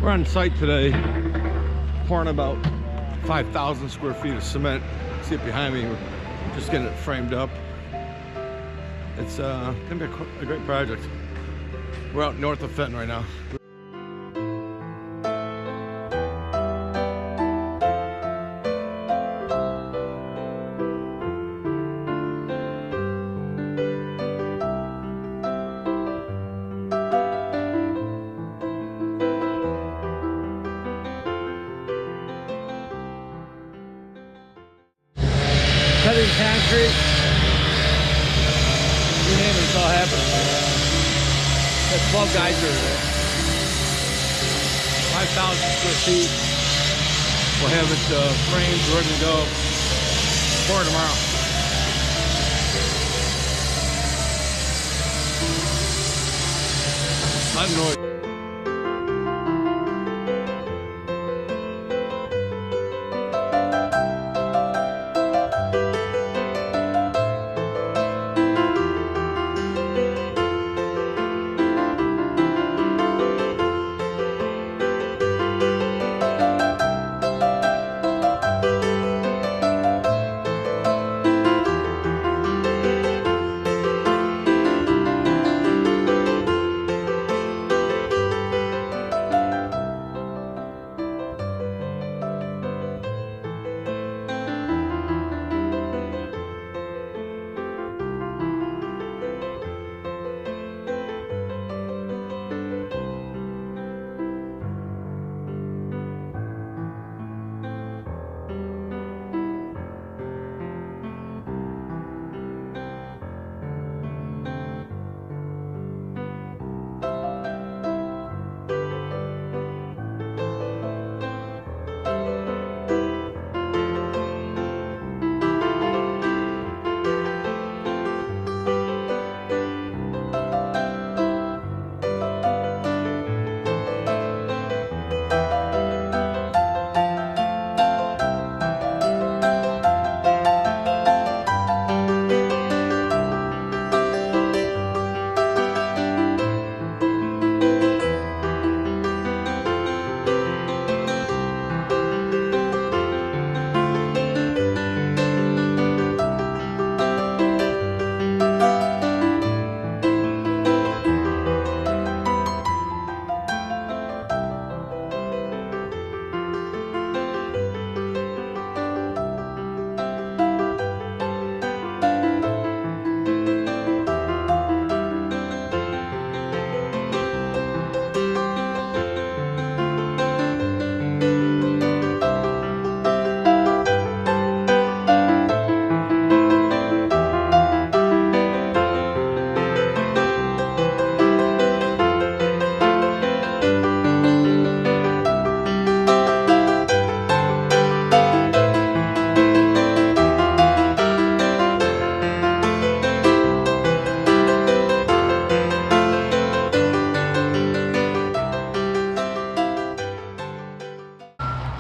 We're on site today, pouring about 5,000 square feet of cement. See it behind me. We're just getting it framed up. It's gonna be a great project. We're out north of Fenton right now. Cutting concrete, you name it, it's all happening. Got 12 guys are there. 5,000 square feet. We'll have it framed, ready to go. For tomorrow. I have no idea.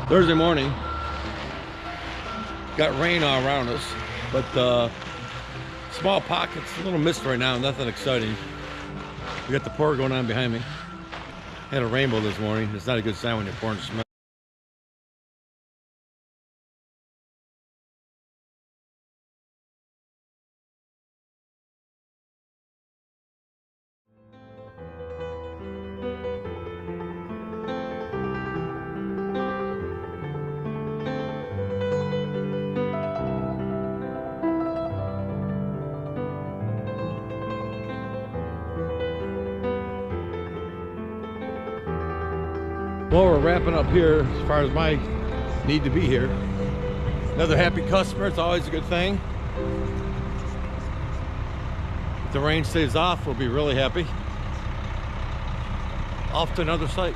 Thursday morning, got rain all around us, but small pockets, a little mist right now, nothing exciting. We got the pour going on behind me. Had a rainbow this morning. It's not a good sign when you're pouring cement. Well, we're wrapping up here as far as my need to be here. Another happy customer, it's always a good thing. If the rain stays off, we'll be really happy. Off to another site.